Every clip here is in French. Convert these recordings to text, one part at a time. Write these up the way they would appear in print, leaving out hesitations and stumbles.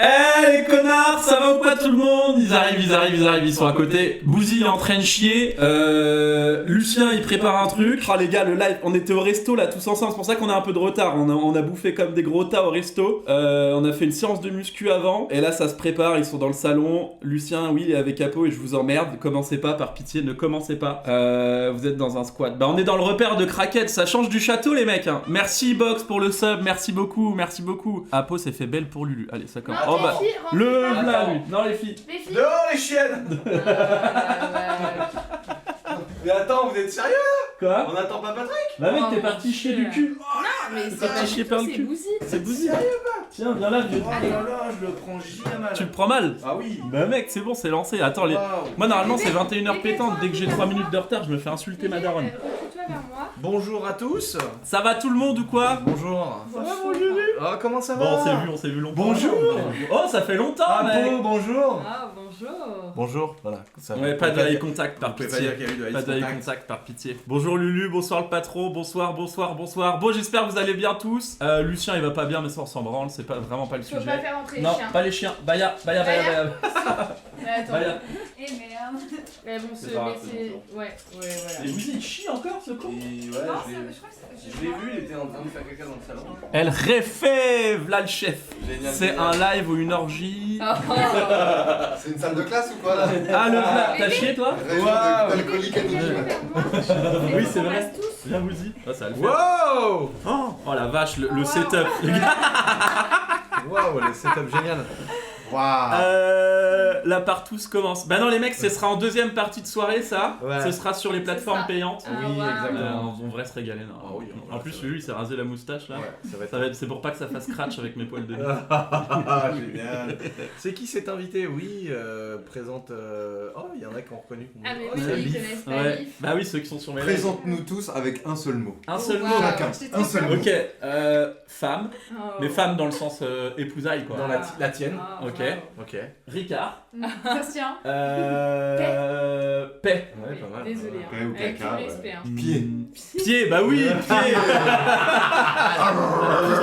Eh les connards, ça va ou pas tout le monde? Ils arrivent, ils sont à côté. Bouzy est en train de chier. Lucien il prépare un truc. Oh les gars, le live, on était au resto là tous ensemble, c'est pour ça qu'on a un peu de retard. On a bouffé comme des gros tas au resto. On a fait une séance de muscu avant. Et là ça se prépare, ils sont dans le salon. Lucien, oui, il est avec Apo et je vous emmerde. Commencez pas, par pitié, ne commencez pas. Vous êtes dans un squat. Bah on est dans le repère de Craquette, ça change du château les mecs. Hein. Merci Box pour le sub, merci beaucoup. Apo s'est fait belle pour Lulu. Allez, ça commence. Non, Oh bah, filles, le là lui. Non les filles. Les filles. Dehors les chiennes. Mais attends, vous êtes sérieux? Quoi? On attend pas Patrick? Bah mec, t'es parti chier du cul. Non, mais T'es parti chier par le cul. Bouzy. C'est Bouzy. Tiens, viens là, vieux. Oh là là, je le prends giga mal. Tu le prends mal? Ah oui. Bah mec, c'est bon, c'est lancé. Attends, Waouh. moi normalement c'est 21h pétante. Dès que j'ai 3 minutes de retard, je me fais insulter ma daronne. Recule-toi vers moi. Bonjour à tous. Ça va tout le monde ou quoi? Bonjour. Oh, comment ça va? Bon, on s'est vu longtemps. Bonjour. Oh, ça fait longtemps, mec. Apo, bonjour. Ah, bonjour. Bonjour. Voilà. Ça Ouais, pas de eye contact par Vous pouvez pas pitié. dire qu'il y a eu de eye Pas de eye contact. contact par pitié. Bonjour Lulu, bonsoir le patron, bonsoir. Bon, j'espère que vous allez bien tous. Lucien il va pas bien, mais ça on s'en branle, c'est pas vraiment pas le Faut pas sujet. faire entrer les Non, chiens. pas les chiens. Baya. Mais attends. Baya. Eh merde. Mais bon, C'est pas grave, mais c'est c'est. Ouais, voilà. Et vous il chie encore ce con? Et ouais, Non, je l'ai je crois que c'est. je l'ai vu, il était en train de faire caca dans le salon. Elle réfève là le chef. Génial. C'est un live ou une orgie. C'est une salle de classe ou quoi là? Ah le plat, t'as chié toi? Région Waouh. d'alcoolique anonyme. Oui, c'est vrai. Viens vous y. Ah, ça va le faire. Wow. Oh la vache, le setup. Les gars. Wow, le setup génial. Waouh. La partouze commence. Bah non les mecs, ce sera en deuxième partie de soirée ça. Ouais. Ce sera sur les plateformes ça. payantes. Ah, Oui, waouh. exactement. On devrait se régaler là. Ah oui, on En va plus se- lui il s'est rasé la moustache là. Ouais, ça va être. Ça va être, c'est pour pas que ça fasse scratch avec mes poils de nez. Ah, génial. C'est qui cet invité? Oui, présente. Oh, il y en a qui ont reconnu. Ah, mais Oh, oui, c'est ils Bif. connaissent pas Ouais. Bif. Bah oui, ceux qui sont sur mes lives. Présente-nous tous avec un seul mot. Un seul Oh, mot. wow. Chacun. C'était Un seul quoi mot. Ok, femme. Oh. Mais femme dans le sens épousaille quoi. Dans la tienne. Ah, Ok. wow. Ok. Ricard. Christian. Paix. Ouais, pas mal. Désolé. Paix Hein. ou Avec caca, tout le ouais. respect. Hein. Pied. Pied, bah oui, pied.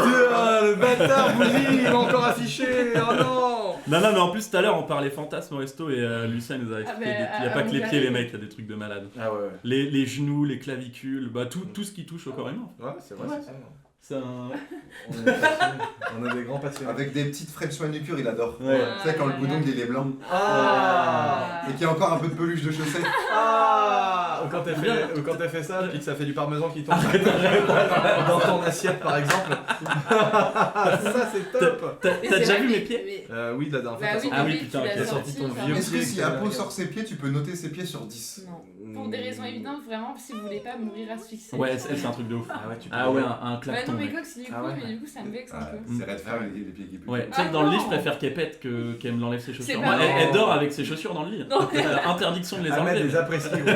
Putain, le bâtard, Bouzy, il va encore affiché. Oh non. Non, mais en plus tout à l'heure on parlait fantasme au resto et Lucien nous a expliqué. Ah, Il y a pas que les vous pieds les avez- mecs, il y a des trucs de malade. Ah ouais, ouais. Les genoux, les clavicules, bah tout ce qui touche au corps humain. Ouais, c'est vrai, Ouais. c'est ça. C'est un... On a des grands passionnés. Avec des petites French manucures, il adore. Ouais. Tu sais, quand le boudon il est blanc Ah. et qu'il y a encore un peu de peluche de chaussette. Ah. Ou quand elle fait ça, puis que ça fait du parmesan qui tombe dans ton assiette, par exemple. Ça, c'est top. T'as Mais déjà c'est vu vrai, mes pieds? mais- Oui, la dernière fois. Bah t'as oui, sorti- Ah oui, oui, putain, tu ok. l'as T'as sorti ton sorti, vieux enfin, Est-ce que pied si que- Apo sort ses pieds, tu peux noter ses pieds sur 10? Non. Pour des raisons évidentes, vraiment, si vous voulez pas mourir asphyxié. Ouais, c'est un truc de ouf. Ah ouais, tu peux. Ah ouais, un Ouais, claqueton. non, mais mec. quoi que c'est du coup, Ah ouais. mais du coup, ça me vexe un peu. C'est Red Flag, les pieds qui puent. Ouais, tu sais que Ah dans le lit, non. je préfère qu'elle pète qu'elle me l'enlève ses chaussures. C'est Moi, pas elle vrai. dort avec ses chaussures dans le lit. Non. Interdiction de les Ah, mais enlever. des apprécies, gros.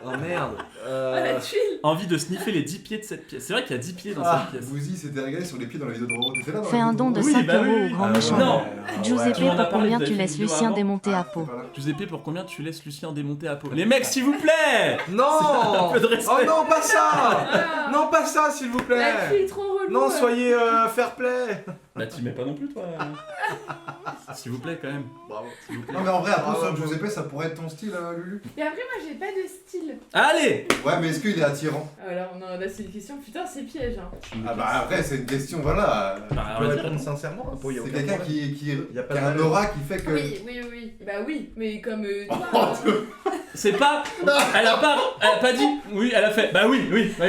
Oh merde. Oh la tuile. Envie de sniffer les 10 pieds de cette pièce. C'est vrai qu'il y a 10 pieds dans Ah. cette pièce. Bouzy s'était régalé sur les pieds dans la vidéo de Roro. T'étais là dans Fais la un vidéo don de Oui, 5 bah oui, euros oui. au grand Ah, méchant. Non. Giuseppe, Tu m'en as pour parlé, combien vous tu avez laisses fait une Lucien vidéo démonter à T'es peau? pas là. Giuseppe, pour combien tu laisses Lucien démonter à peau? Les mecs, s'il vous plaît! Non. Un peu de respect. Oh non, pas ça. Ah. Non, pas ça, s'il vous La plaît. fille est trop relou. Non, soyez fair play. Bah, t'y mets pas non plus, toi. S'il vous plaît, quand même. Bravo. S'il vous plaît. Non mais en vrai, Apo Ah ouais, sur bon. Giuseppe, ça pourrait être ton style, Lulu. Et après, moi, j'ai pas de style. Allez! Ouais, mais est-ce qu'il est attirant? Alors, non, là, c'est une question. Putain, c'est piège. Hein. Ah bah après, c'est une question, voilà. Bah, Tu peux vas-y, répondre sincèrement. Apo, y a C'est aucun quelqu'un problème. qui Y a pas a de un malaise. aura qui fait que... Oui. Bah oui, mais comme toi. C'est pas. Elle a pas dit. Oui, elle a fait. Bah oui. Bah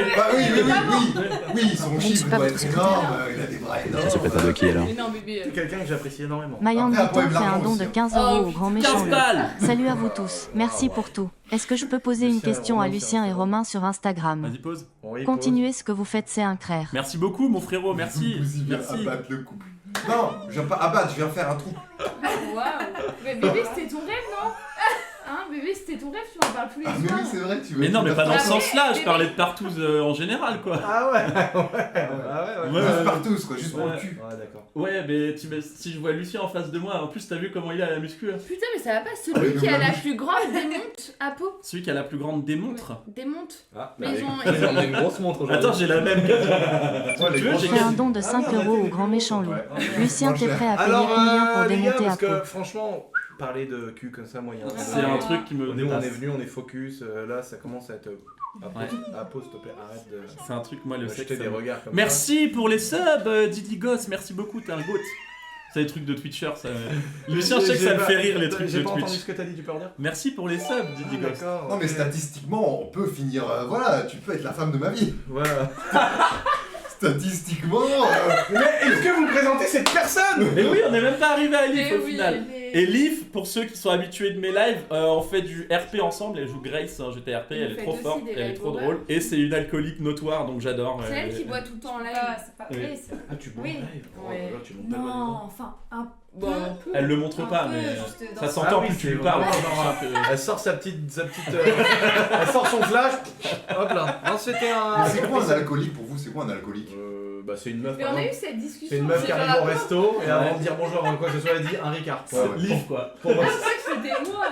oui, son Je chiffre suis pas doit votre être énorme, il a des bras énormes. Ça peut être de qui alors? Mais non, bébé. C'est quelqu'un que j'apprécie énormément. Mayan Après, Vuitton Apo aime fait un l'argent don aussi, de hein. 15 Oh, euros au grand méchant 15 loup. balles! Salut à vous tous, merci pour tout. Est-ce que je peux poser une Lucien et question à Romain Lucien et sur Romain sur Instagram? Vas-y, pose. Oui, Continuez ce que vous faites, c'est incroyable. Merci beaucoup, mon frérot, merci. Bouzy vient Merci. abattre le couple. Non, je viens pas abattre, je viens faire un trou. Waouh. Mais bébé, c'était ton rêve, non? hein, bébé, c'était ton rêve, tu m'en parles tous les Ah, mais soirs. oui, c'est vrai, tu veux. Mais non, mais pas dans ce Après, sens-là, je mais- parlais de Partouze en général, quoi. Ah ouais, ouais. Ouais, Meuf partout, quoi, juste pour Ouais. le cul. Ouais, d'accord. Ouais, mais si je vois Lucien en face de moi, en plus, t'as vu comment il est à la muscu, hein. Putain, mais ça va pas, Ah, celui mais qui a non, la mais- plus grande démonte à peau. Celui qui a la plus grande démontre. Démonte. Ah, Mais ils ont- ils ont une grosse montre aujourd'hui. Attends, j'ai la même. Ouais, les Tu veux, grosses j'ai Fais un choses. don de 5 euros au grand méchant loup. Ouais. Lucien, t'es prêt à payer Alors, combien pour les gars, démonter à parce peau? que franchement, parler de cul comme ça, moi, il y a un Ouais. C'est un truc qui me. On est où on est dépasse. venu, on est focus, là ça commence à être... Apo, s'il te plaît, arrête de C'est un truc, moi, le jeter sexe. des ça me- regards comme Merci pour les subs, Didi Goss, merci beaucoup, t'es un goat. C'est des trucs de Twitcher, ça. Lucien, je sais que ça me fait rire les trucs J'ai de pas entendu Twitch. ce que t'as dit, tu peux redire? Merci pour les subs, Didi Goss. D'accord. Non, mais ok. statistiquement, on peut finir. Voilà, tu peux être la femme de ma vie. Voilà. Statistiquement. Mais est-ce que vous présentez cette personne? Mais oui, on n'est même pas arrivé à Leaf Mais au oui, final. mais- Et Leaf, pour ceux qui sont habitués de mes lives, on fait du RP ensemble. Elle joue Grace, hein, j'étais RP, Vous elle est faites trop aussi forte, des elle est live trop over. drôle. Et c'est une alcoolique notoire, donc j'adore. C'est elle qui boit tout le temps en live. C'est pas Oui. vrai, c'est Ah, tu bois Oui. en live? Oh Ouais. là là, tu montes pas le Non, enfin, un peu. Bon, un peu. Elle le montre Un pas, peu, mais juste dans ça son- s'entend Ah oui, plus que tu c'est lui parles. vraiment Elle sort sa petite elle sort son flash. Hop là. Non, c'était un. C'est quoi un alcoolique pour vous? C'est quoi un alcoolique? Bah c'est une meuf. Mais par on a eu exemple. cette discussion. C'est une meuf qui c'est arrive par au rapport- resto et avant Ouais. de dire bonjour ou quoi que ce soit, elle dit un Ricard. Ouais, ouais. Leaf, quoi. Pour moi, C'est ça que c'était moi.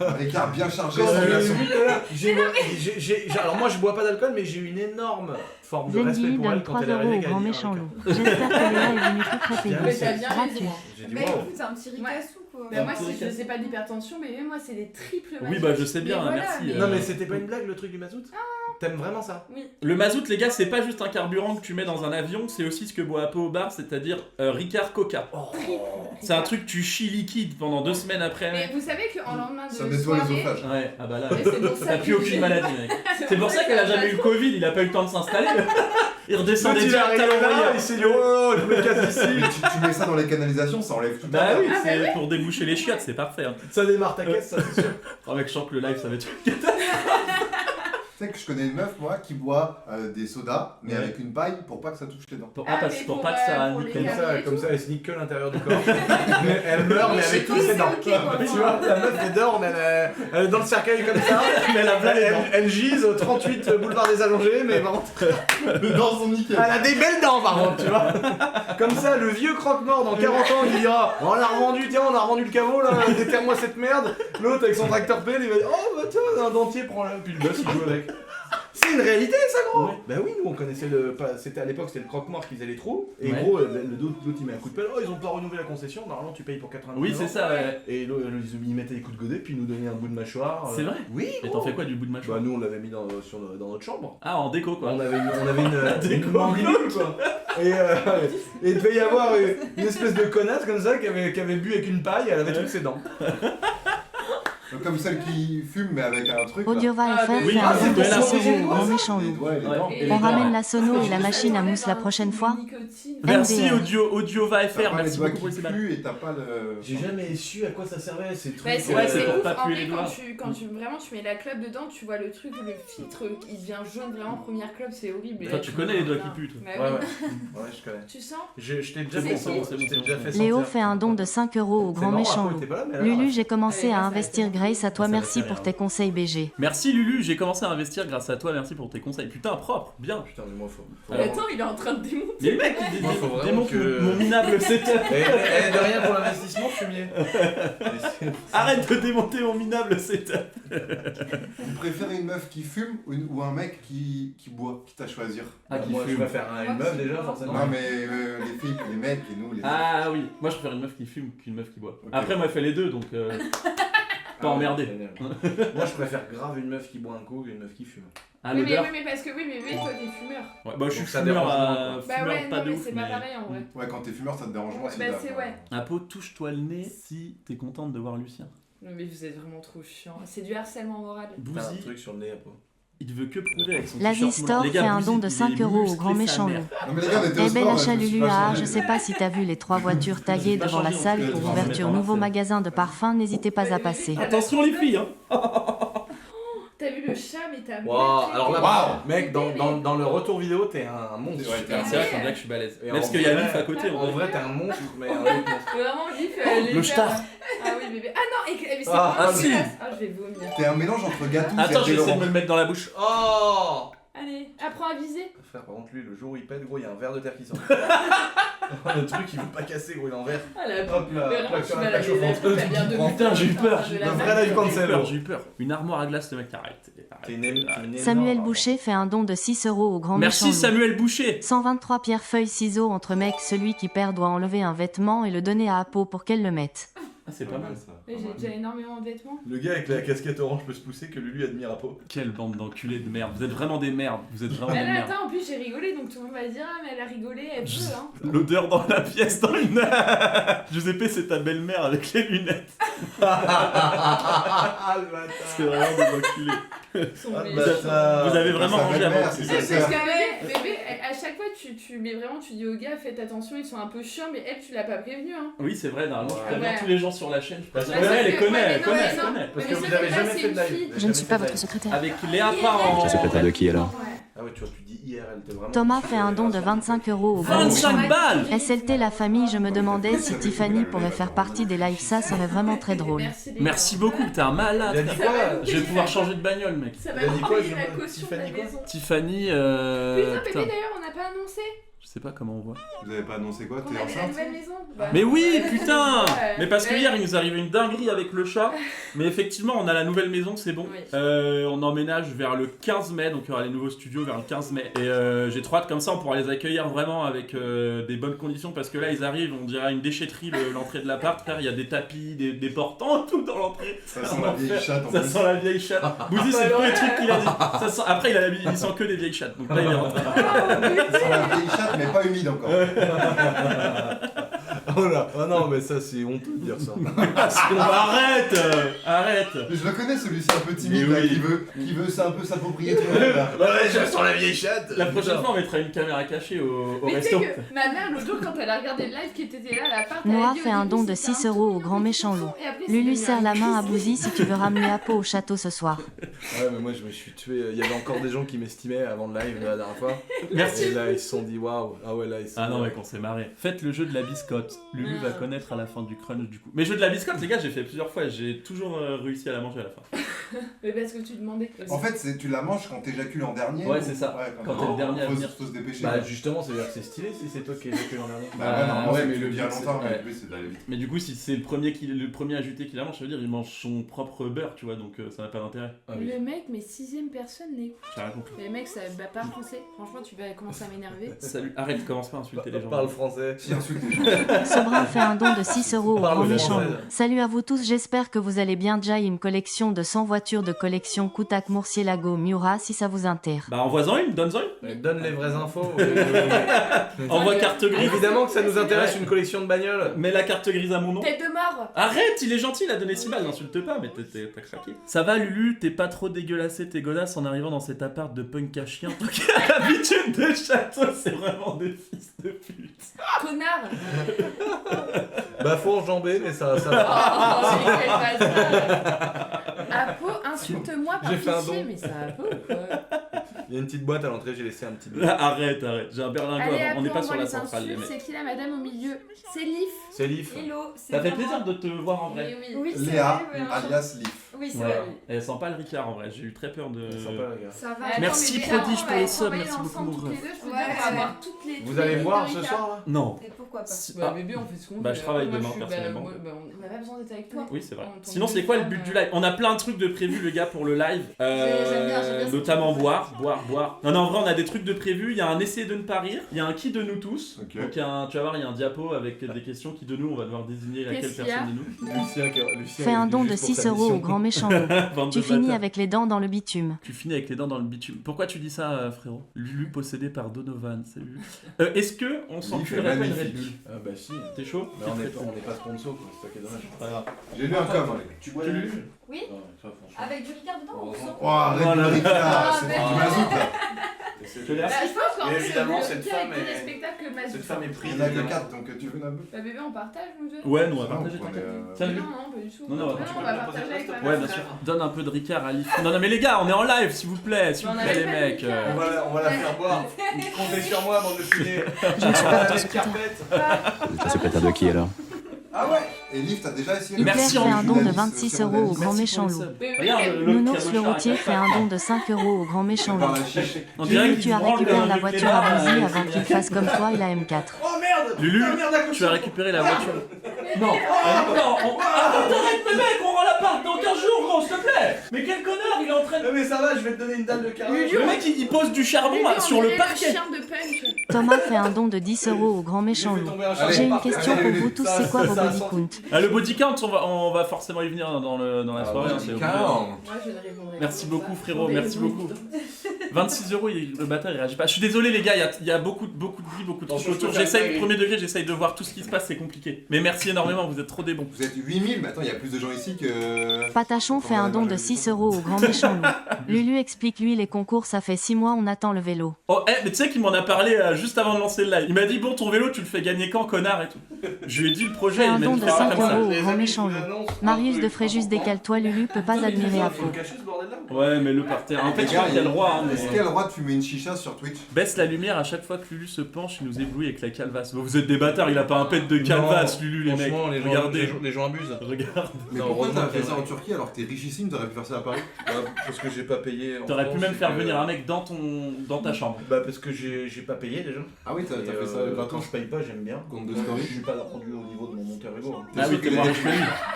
Un Ricard bien chargé, Quand sans j'ai glaçon. vu que là, alors moi je bois pas d'alcool mais j'ai eu une énorme forme de respect Zengi pour elle donne quand 3 elle est euros arrivée au qu'elle grand a dit un méchant Ricard. loup. J'espère que Léa est venue tout prêter. Bien, Mais t'as bien Gratuit. raison. J'ai dit Mais wow. écoute, c'est un petit ricassou quoi. Bah, moi, petit si je ricasso. sais pas d'hypertension, mais moi, c'est des triples Oui, bah je sais bien, Mais voilà, merci. mais- Non mais c'était pas une blague le truc du mazout? T'aimes vraiment ça? Oui. Le mazout, les gars, c'est pas juste un carburant que tu mets dans un avion, c'est aussi ce que boit Apo au bar, c'est-à-dire Ricard Coca. C'est un truc que tu chies liquide pendant 2 semaines après. Mais vous savez qu'en lendemain de Ça nettoie soirée... l'œsophage. Ouais, ah bah là, Mais c'est pour ça t'as que plus aucune j'ai- maladie, mec. C'est pour ça qu'elle a jamais eu le Covid, il a pas eu le temps de s'installer. Il redescendait Il est direct à arrivé là, l'envoyeur. il s'est dit oh je me casse ici. Mais tu mets ça dans les canalisations, ça enlève tout. Bah oui, Ah, bah c'est pour déboucher les chiottes, c'est parfait. Hein. Ça démarre ta caisse ça c'est sûr. Oh mec, je sens que le live ça va être... Tu sais que je connais une meuf, moi, qui boit des sodas, mais Ouais. avec une paille pour pas que ça touche les dents. Pour, Ah, parce- mais pour pour, pas que ça pour nique les les Comme dents. ça, et comme tout. ça, elle se nique que l'intérieur du corps. Mais elle meurt, mais Mais avec chez toutes nous, ses c'est dents. ok, quoi, Tu pour vois, moi. la meuf elle dort, mais elle est dans le cercueil comme ça. Mais elle a plein les dents. Elle gise au 38 boulevard des Allongés, mais par contre, Les dents sont nickel. elle a des belles dents par contre, tu vois. Comme ça, le vieux croque-mort dans 40 ans, il dira on l'a revendu, tiens, on a revendu le caveau là, déterre-moi cette merde. L'autre avec son tracteur pelle, il va dire oh bah tiens, un dentier, prends-le. Puis le gosse il joue avec. C'est une réalité ça gros. Ouais. Bah oui, nous on connaissait c'était à l'époque c'était le croque-mort qui faisait les trous et Ouais. gros l'autre il met un coup de pelle, oh ils ont pas renouvelé la concession, normalement tu payes pour 90 Oui, c'est ça, ouais. Et l'autre il mettait des coups de godet puis il nous donnait un bout de mâchoire. C'est vrai. Oui. Et t'en fais quoi du bout de mâchoire? Bah nous on l'avait mis dans notre chambre. Ah, en déco quoi. On avait une Déco mandibule quoi. Et il devait y avoir une espèce de connasse comme ça qui avait bu avec une paille, elle avait toutes ses dents. Comme celle qui fume, mais avec un truc. là. Audiova Ah, FR mais fait oui, un ah, don c'est de pour 6 protéger euros les au doigts. grand méchant Les loup. doigts et les Ouais. dents. Et les On dents, ramène ouais. la sono et la machine à mousse la prochaine fois. Merci MDR. Audiova T'as FR, pas les merci doigts beaucoup pour qui les balles. puent et t'as pas le. J'ai jamais su à quoi ça servait ces trucs. Bah, c'est Ouais, c'est pour ouf. pas En puer vrai, les quand doigts. vraiment tu mets la clope dedans, tu vois le truc, le filtre, il devient jaune vraiment première clope, c'est horrible. Toi, tu connais les doigts qui puent, toi. Bah Ouais, oui. ouais, je connais. Tu sens? Je t'ai déjà C'est fait bon, c'est bon, sentir. c'est bon, Je t'ai déjà fait Léo sentir. fait un don de 5 euros au C'est grand marrant, méchant Apple loup. était pas là, mais là, Lulu, j'ai commencé Allez, à là, ça investir va être Grace, à toi Ça va merci faire pour rien. tes conseils BG. Merci Lulu, j'ai commencé à investir grâce à toi, merci pour tes conseils. Putain, propre, bien. Putain, mais moi faut. Alors, Attends, il est en train de démonter. Mais mec, Moi, faut vraiment démonte que- mon minable setup. Et de rien pour l'investissement, fumier. Arrête de démonter mon minable setup. Vous préférez une meuf qui fume ou un mec qui boit, quitte à choisir? Ah, qui Moi, je fume. préfère une meuf déjà, forcément. Non, mais les filles, les mecs et nous, les. Ah oui, moi je préfère une meuf qui fume qu'une meuf qui boit. Ok. Après, moi, elle fait les deux, donc pas Ah, emmerdé. génial. Moi, je préfère grave une meuf qui boit un coup qu'une meuf qui fume. Ah, Oui, mais, l'odeur. oui, mais parce que oui, mais toi t'es fumeur. Ouais, bah, je suis Donc, ça fumeur, dérange moins, à... quoi. Bah fumeur ouais, pas non, de mais ouf. c'est pas pareil en vrai. Ouais, quand t'es fumeur, ça te dérange moins. Bah c'est ouais. Apo, touche-toi le nez si t'es contente de voir Lucien. Non, mais vous êtes vraiment trop chiant. C'est du harcèlement moral. T'as un Bouzy, truc sur le nez, Apo. il veut que prouver avec son La t-shirt vie Store moulant. Les gars, fait un Bouzy, don de il 5 est euros au musclé, grand sa méchant mère. loup. Non, mais les gars, on était au Eh ben sport, achat je me suis Lulu pas A, changé. je sais pas si t'as vu les 3 voitures taillées pas devant la changé, salle on pour peut ouverture être nouveau avancé. magasin de parfums, n'hésitez pas à passer. Attention les filles, hein. T'as vu le chat, mais t'as Waouh, alors là, Waouh. mec, dans le retour vidéo, t'es un monstre. Ouais, t'es un C'est vrai qu'en blague, je suis balèze. Et Même parce en qu'il y a vrai- Leaf à côté. En vrai, t'es un monstre, mais un autre monstre. Vraiment, Leaf, Le les star. Ah oui, bébé. Ah non, et mais c'est Ah, pas si. dégueulasse. Ah, je vais vais vomir. T'es un mélange entre gâteau Attends, je vais essayer de Laurent. me le mettre dans la bouche. Oh Allez, apprends à viser. Frère, par contre, lui, le jour où il pète, gros, il y a un verre de terre qui sort. Le truc, il veut pas casser, gros, il est en verre. Ah la Hop là, Vraiment, plaque tu sur vas la la plaque chauffante. t'as bien de Putain, j'ai eu peur, de j'ai la un main. vrai live cancel. J'ai eu peur. Une armoire à glace, le mec arrête. T'es une Samuel énorme- Boucher fait un don de 6 € au grand Merci méchant loup. Samuel Boucher. 123 pierres feuilles ciseaux entre mecs, celui qui perd doit enlever un vêtement et le donner à Apo pour qu'elle le mette. Ah, c'est pas mal. ça. Mais j'ai déjà énormément de vêtements. Le gars avec la casquette orange peut se pousser que Lulu admire à peau. Quelle bande d'enculés de merde. Vous êtes vraiment des merdes. Vous êtes vraiment Mais des là, merdes. attends, en plus j'ai rigolé donc tout le monde va dire ah mais elle a rigolé, elle peut hein. L'odeur dans la pièce, dans une. Giuseppe, c'est ta belle-mère avec les lunettes. Ah le bâtard. C'est vraiment des enculés. Son Ah, bébé. le bâtard. Vous avez vraiment Sa rangé à belle-mère, votre c'est C'est ça. parce que bébé, à chaque fois tu mais vraiment tu dis aux gars faites attention ils sont un peu chiants mais elle tu l'as pas prévenu hein. Oui, c'est vrai, normalement, je préviens Ouais. tous les gens sur la chaîne. Parce Ouais, que parce elle les que- connaît, ouais, elle mais connaît, non, elle mais non. connaît. Parce Mais que ça, vous avez c'est jamais pas, fait c'est de une live. fille. Vous avez Je ne jamais suis fait pas de votre live. secrétaire. Avec Léa part en. Je suis secrétaire de qui alors? Ah ouais, tu dis IRL, t'es vraiment. Thomas fait un don de 25 € au grand 25 méchant balles. loup. SLT la famille, je me demandais si Tiffany pourrait faire partie des lives, ça serait vraiment très drôle. Merci, les Merci gars. beaucoup, t'es un malade. Il a dit Ça quoi va nous Je vais pouvoir changer de bagnole, mec. Ça Il va a dit nous quoi, payer la je- caution de la Tiffany quoi maison. Tiffany, Putain, putain, bébé d'ailleurs on n'a pas annoncé. je sais pas comment on voit. Vous avez pas annoncé quoi? Qu'on T'es avait la enceinte? nouvelle maison. Bah, Mais oui, ouais. putain. Ouais. Mais parce que Ouais. hier, il nous arrivait une dinguerie avec le chat. Mais effectivement, on a la nouvelle maison, c'est bon. Oui. On emménage vers le 15 mai, donc il y aura les nouveaux studios vers le 15 mai. Et j'ai trop hâte, comme ça, on pourra les accueillir vraiment avec des bonnes conditions. Parce que là, ils arrivent, on dirait une déchetterie, l'entrée de l'appart. Frère, il y a des tapis, des portants, tout dans l'entrée. Ça sent la vieille chatte en Ça plus. sent la vieille chatte. Bouzy, c'est le premier truc qu'il a dit. Ça sent... Après, il sent que des vieilles chattes. Donc là, il est rentré. Ça sent la vieille chatte mais pas humide encore. Oh là, oh non, mais ça c'est honteux de dire ça. Arrête Arrête. Mais je le connais celui-ci un peu timide Mais là, oui. qui veut c'est un peu s'approprier tout le monde là. Ouais, je sens la vieille chatte. La prochaine fois, on mettra une caméra cachée au Mais tu sais resto. que ma mère l'autre jour quand elle a regardé le live qui était là à l'appart, Noah fait un don de 6 € au grand méchant loup. Lulu serre la main à Bouzy si tu veux ramener Apo au château ce soir. Ouais, mais moi je me suis tué. Il y avait encore des gens qui m'estimaient avant le live la dernière fois. Merci. Et là ils se sont dit waouh. Ah ouais, là ils se sont Ah non, dit, mec, on s'est marré. Faites le jeu de la biscotte. Lulu Ah. va connaître à la fin du crunch du coup. Mais jeu de la biscotte, les gars, j'ai fait plusieurs fois. J'ai toujours réussi à la manger à la fin. Mais parce que tu demandais. En fait, tu la manges quand t'éjacules en dernier. Ouais, ou- c'est ça. Ouais, Quand t'es le dernier à venir. Faut se dépêcher. Bah justement, ça veut dire que c'est stylé si c'est toi qui es éjaculé l'an dernier. Bah ouais, normalement, ouais, c'est mais que tu le le dis à but, longtemps, c'est- mais ouais. le but c'est d'aller vite. Mais du coup, si c'est le premier à juter qui la mange, ça veut dire il mange son propre beurre, tu vois, donc ça n'a pas d'intérêt. Ah oui. Le mec, mais 6ème personne l'écoute. J'ai rien compris. Mais mec, ça va pas français. Franchement, tu vas commencer à m'énerver. Salut, arrête, commence pas à insulter les gens. Parle français. Si insulte. Sobrin fait un don de 6 € au Parle grand le méchant français. loup. Salut à vous tous, j'espère que vous allez bien. Déjà une collection de 100 voitures de collection Koutak Murcielago Miura si ça vous intéresse. Bah envoie-en une, donne-en une. Donne les vraies infos. Envoie carte grise. Évidemment que ça nous intéresse une collection de bagnoles. Mets la carte grise à mon nom. Tête de mort. Arrête, il est gentil, il a donné 6 balles, n'insulte pas, mais t'as craqué. Ça va Lulu, t'es pas trop dégueulassé, t'es godasse en arrivant dans cet appart de punk à chien. Toi qui as l'habitude de château, c'est vraiment des fils de pute. Connard. Bah faut enjamber, mais ça Oh, va. quel bâtard. Apo, insulte-moi par J'ai fait un pitié, don. mais ça va pas ou quoi? Il y a une petite boîte à l'entrée, j'ai laissé un petit billet. Arrête, j'ai un berlingot Allez, avant, on n'est Apo, pas sur la les centrale, les insultes. mecs. C'est qui la madame au milieu? C'est Leaf. C'est Leaf. Hello, c'est Ça fait Laura. plaisir de te voir en vrai. Oui, Oui, c'est Léa, vrai, ouais, alias Leaf. Oui, c'est Ouais. vrai. Elle sent pas le Ricard en vrai, j'ai eu très peur de. Sympa, les gars. Ça va. Attends, Merci, mais déjà, prodige, on pour va les subs, travailler merci beaucoup, ensemble mon toutes les ref. deux, je peux Ouais, dire, on va ouais. avoir toutes les. Vous toutes allez les voir lignes de ce Ricard. soir là Non. Et pourquoi pas Si- Bah ah. bébé, on fait ce qu'on Bah, veut. je travaille Moi, demain, suis- personnellement. on n'a pas besoin d'être avec toi. Oui, c'est vrai. On tombe Sinon, c'est une quoi le femme, but du live? On a plein de trucs de prévus, les gars, pour le live. J'aime bien ce Notamment que tu boire. Non, en vrai, on a des trucs de prévus. Il y a un essai de ne pas rire. Il y a un qui de nous tous. Ok. Donc, il y a un, tu vas voir, il y a un diapo avec des questions qui de nous, on va devoir désigner laquelle Qu'est-ce qu'il y a personne de nous. Lucien Fais un est don venu de juste pour 6 ta € mission. au grand méchant loup. Bande Tu de finis bâtards. avec les dents dans le bitume. Tu finis avec les dents dans le bitume. Pourquoi tu dis ça, frérot? Lulu possédé par Donovan, salut. Est-ce que on s'enculerait pas une Red Bull? Ah bah si. T'es chaud? Bah, on n'est pas sponsor quoi, c'est ça qui est dommage. Pas grave. J'ai lu un com. Tu bois la Lulu? Oui, Ouais, ça, franchement. avec du Ricard dedans, on sent. Oh, arrête Voilà. de Ricard, c'est mais- du mazout là. Je l'ai Bah, je pense qu'en Et plus, évidemment, le cette pire femme avec tous est- les spectacles que Mazou. Cette femme est Il prise. y en a que évidemment. 4 donc tu veux un peu. Bah bébé, on partage, nous deux. Ouais, nous on va Ça, partager vous ton prenez, café. Salut. Non, non, pas du tout. Non, non, on tu va partager avec ma Ouais, meuf. bien sûr. Donne un peu de Ricard à Leaf. Non, mais les gars, on est en live, s'il vous plaît, s'il vous On plaît, avait les pas de mecs. Ricard. On va la faire boire. Comptez sur moi avant de le finir. Je ne suis pas votre Avec secrétaire. carpette. Vous êtes la secrétaire de qui alors? Ah ouais. Et Liv, t'as déjà essayé Hitler Merci, fait un Ange. don de Merci, 26 mon euros au ami. grand méchant loup. Regarde, Nounours le routier fait un don de 5 euros au grand méchant Par loup. la chiche. On dirait Lulu, qu'il tu as branle récupéré le la voiture à clébard, Bouzy avant qu'il fasse comme toi et la M4. Oh merde. Lulu, Ah, merde, tu as récupéré la voiture. Non, Oh, arrête mes mecs, on rend l'appart dans 15 jours, gros, s'il te plaît. Mais quel connard, il est en train de... Non mais ça va, je vais te donner une dalle de carré. Le mec, il pose du charbon sur le parquet. chien de punch. Thomas fait un don de 10 euros au grand méchant loup. J'ai une question pour vous tous, c'est quoi vos body count? Ah, le body count, on va forcément y venir dans la soirée. hein, c'est obligé. Moi, je ne répondrai Merci pas. beaucoup, frérot, merci beaucoup. 26 euros, le bâtard il réagit pas. Je suis désolé les gars, il y a beaucoup de vie, beaucoup de trucs autour. J'essaye, premier degré, j'essaye de voir tout ce qui se passe, c'est compliqué. Mais merci énormément, vous êtes trop des bons. Vous êtes 8000, mais attends, il y a plus de gens ici que. Patachon fait un don de 6 euros au grand méchant loup. Lulu explique lui les concours, ça fait 6 mois on attend le vélo. Oh, mais tu sais qu'il m'en a parlé juste avant de lancer le live. Il m'a dit, bon, ton vélo, tu le fais gagner quand, connard et tout. Je lui ai dit le projet, Fait il un m'a don dit de faire 5 comme ça. euros au grand méchant loup. Marius de Fréjus décale-toi, Lulu peut pas admirer à faux. Ouais, mais le par terre. En fait, je crois qu'il y a le droit. Hein, mais- Est-ce qu'il y a le droit de fumer une chicha sur Twitch? Baisse la lumière à chaque fois que Lulu se penche, il nous éblouit avec la calvasse. Vous êtes des bâtards, il a pas un pet de calvasse, Lulu, les mecs. Franchement, Regardez. les gens abusent. Regarde. Mais Non, pourquoi heureusement t'as fait qu'il y ça a- en Turquie alors que t'es richissime, t'aurais pu faire ça à Paris? Parce que j'ai pas payé. en T'aurais pu France, même et faire que- venir un mec dans ta chambre. Bah parce que j'ai pas payé déjà. Ah oui, t'as Et, fait ça quand gratos. je paye pas, j'aime bien. Compte de story. Je suis pas rendu au niveau de mon monteur ego. hein. Ah oui, t'es moins riche que lui.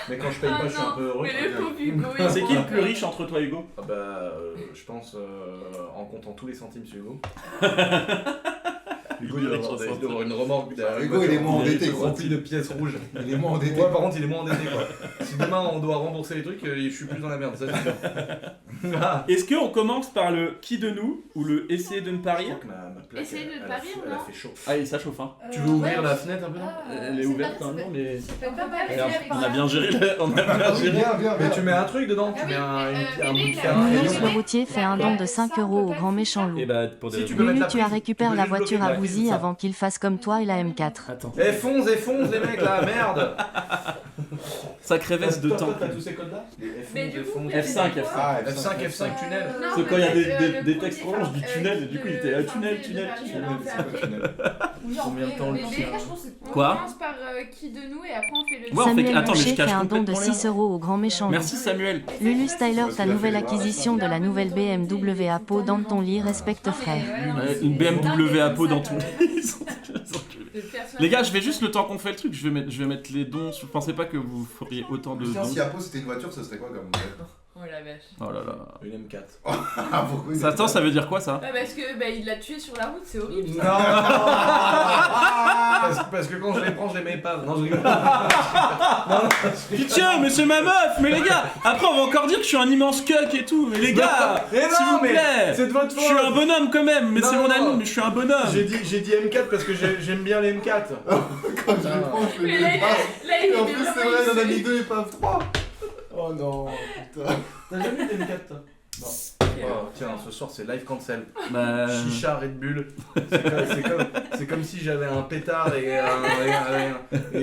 Mais quand je paye pas, je suis un peu heureux. Mais le pauvre Hugo, C'est qui le plus riche entre toi, Hugo? Ah bah, je pense en comptant tous les centimes sur Hugo. Hugo, il doit avoir une remorque derrière. Hugo, il est moins endetté, quoi. Rempli de pièces rouges. Il est moins endetté. Ouais, par contre, il est moins endetté quoi. Si demain on doit rembourser les trucs, je suis plus dans la merde, ça c'est sûr. Est-ce qu'on commence par le qui de nous ou le essayer de ne pas Je rire? crois que ma plaque, Essayez de elle pas a rire, fait- elle a non fait chaud. Allez, ça chauffe, hein. Tu veux ouvrir la fenêtre un peu là Elle est ouverte normalement, mais. Pas mal, Regarde, avec on a ça. bien géré on a bien géré. Bien, Mais tu mets un truc dedans, Ah tu oui, mets un mais bout de mais fer. Nounours le routier fait un don de 5 euros au grand méchant loup. Et bah, pour des Si raisons. tu peux mettre Lulu, la tu as prise, récupéré tu peux la juste voiture bloquer à la prise, Bouzy ça. avant qu'il fasse comme toi et la M4. Attends. Fonce les mecs là, merde. Sacrée veste de temps. T'as tous ces codes là Mais du coup, F5, F5. Ah, F5, F5 tunnel. Non, C'est quand il y a le des premier, textes orange du tunnel, et du coup il était tunnel. Combien de temps le Mais chien déjà, je pense qu'on Quoi commence par qui de nous et après on fait le. Ouais, on fait- Samuel attends, mais je Boucher cache fait un don de complètement 6 euros au grand méchant loup. Merci Samuel. Lulu Styler, ta nouvelle acquisition de la nouvelle BMW à Pau dans ton lit, respecte frère. Ouais, une BMW à peau dans ton lit. Les gars, je vais juste le temps qu'on fait le truc, je vais mettre les dons. Je pensais pas que vous feriez autant de Tiens, dons. si Apo c'était une voiture, ça serait quoi comme. Oh la vache. Oh là là. Une M4. Ah, pourquoi Ça, attends, ça veut dire quoi ça? Ah, parce que bah, il l'a tué sur la route, c'est horrible. Non parce que quand je les prends, je les mets pas. Non, je rigole. Putain, mais c'est ma meuf! Mais les gars, après on va encore dire que je suis un immense cuck et tout. Mais les gars, Mais non, s'il vous mais plaît! c'est de votre Je faute. suis un bonhomme quand même, mais Non. c'est mon ami, mais je suis un bonhomme! J'ai dit M4 parce que j'aime bien les M4. Quand je le prends, je le Mais mets là, pas. là, il Et en est plus, c'est vrai, j'en ai mis 2 et pas 3. Oh non, putain. T'as jamais eu M4 toi? Non. Oh, tiens, ce soir c'est live cancel. Bah. Chicha, Red Bull. C'est comme si j'avais un pétard et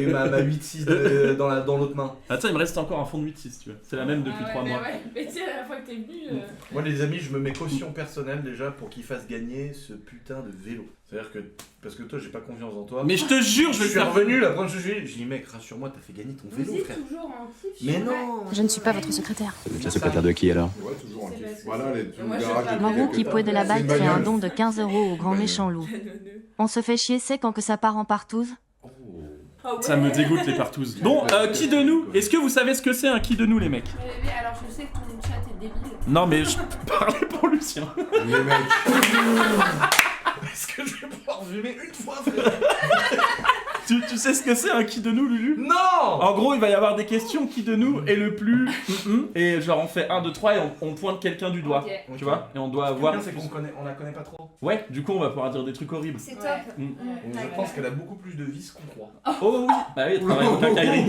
ma 8-6 dans l'autre main. Attends, il me reste encore un fond de 8-6, si tu veux. C'est la même depuis 3 mois. Mais tu sais, la fois que t'es venu. Moi les amis, je me mets caution personnelle déjà pour qu'ils fassent gagner ce putain de vélo. C'est-à-dire que, parce que toi j'ai pas confiance en toi. Mais je te jure, je je vais le suis faire. revenu la première chose que j'ai dit mec, rassure-moi, t'as fait gagner ton Vous vélo êtes frère. toujours en kiff. Mais non. Je ne suis pas votre secrétaire. La secrétaire de qui alors? Ouais, toujours en C'est kiff. parce que Voilà, c'est- les tout Moi, le je garage sais pas. depuis Marou quelques qui temps. pouvait de la C'est bague une fait un bagnole. don de 15 euros au grand Bagnole. méchant loup. On se fait chier, c'est quand que ça part en partouze. Ça me dégoûte les partouzes. Bon, qui de nous? Est-ce que vous savez ce que c'est un qui de nous, les mecs? Mais alors je sais que ton chat est débile. Non, mais je parlais pour Lucien. Les mecs. Est-ce que je vais pouvoir fumer une fois frère? Tu sais ce que c'est un qui de nous, Lulu? Non. En gros, il va y avoir des questions qui de nous est le plus. Et genre, on fait 1, 2, 3 et on pointe quelqu'un du doigt. Ok. Tu vois? Et on doit Le avoir. bien c'est on la connaît pas trop. Ouais, du coup, on va pouvoir dire des trucs horribles. C'est Ouais. top. Je pense qu'elle a beaucoup plus de vis qu'on croit. Oh oui! Bah oui, elle travaille au quincaillerie.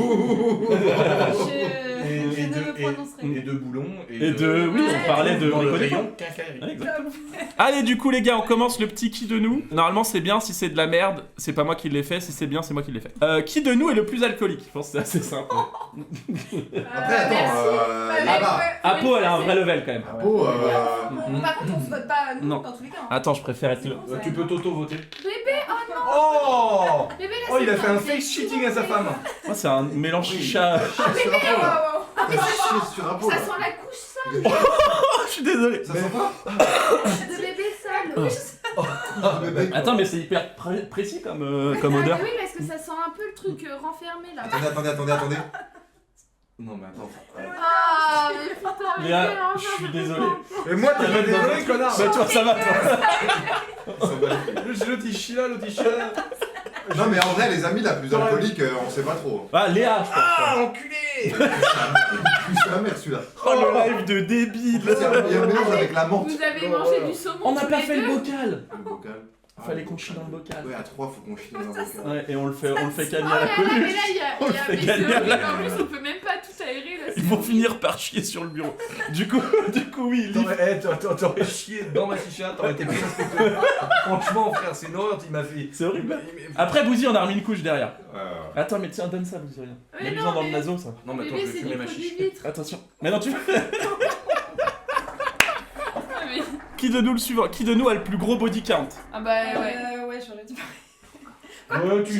Je ne me prononcerai. Et de boulons. Et de. Oui, on parlait de. dans le bricolage. rayon quincaillerie. Ouais, exactement. Allez, du coup, les gars, on commence le petit qui de nous. Normalement, c'est bien. Si c'est de la merde, c'est pas moi qui l'ai fait. Si c'est bien, c'est moi qui l'ai fait. Qui de nous est le plus alcoolique? Je pense que c'est assez simple. Après, attends, là-bas. Apo, elle a un vrai level quand même. Apo, Par contre, on se vote pas à nous Non. dans tous les cas. hein. Attends, je préfère être le. Tu peux t'auto-voter. Bébé, oh non, Oh Bébé, là, Oh, il a c'est fait pas un vrai. face cheating à sa femme. Oh, c'est un mélange chicha. Sur la peau, là. Ah, mais T'as ça chié sent, sur la peau, ça là. sent la couche sale Oh, je suis désolé. Ça sent pas de bébé sale. Oui, Ah, bébé. Attends, mais c'est hyper précis comme Ah, odeur. oui, parce que ça sent un peu le truc renfermé là. Attendez. Non, mais attends. Ah, mais putain, mais Léa, quel je suis enfer, désolé. Et moi, t'es T'as pas même désolé, dans- connard. Bah, toi, ça va, toi. L'autre il chie là, l'autre il chie là. Non, mais en vrai, les amis, la plus alcoolique, on sait pas trop. Ah, Léa, je pense. Ah, enculé. Plus la mère, celui-là. Oh, le live de débile. Il y a un mélange avec la menthe. Vous avez mangé du saumon. On n'a tous pas les fait le deux. bocal. Le bocal. Fallait qu'on chie dans le bocal. Ouais, à 3, faut qu'on chie dans un bocal. Ouais, et on le fait gagner Oh à la là là, mais commune. là, il y a. On le il y a- fait mais c'est gagner à horrible, la en plus, on peut même pas tout aérer là. Ils vont finir par chier sur le bureau. Du coup, oui, Liv. T'aurais chié dans ma chicha, t'aurais été bien respectueux. Franchement, frère, c'est une horreur, il m'a fait. C'est horrible. Après, Bouzy, on a remis une couche derrière. Ouais. Attends, mais tiens, donne ça, Bouzy, rien. Mais Mets-le-en non, dans le mais- naso, ça. Non, mais attends, Bébé, je vais c'est fumer du ma produit chicha. vitre. Attention. Mais non, tu. Ah, mais- Qui de nous le suivant? Qui de nous a le plus gros body count? Ah bah ouais. Ouais, j'aurais dû.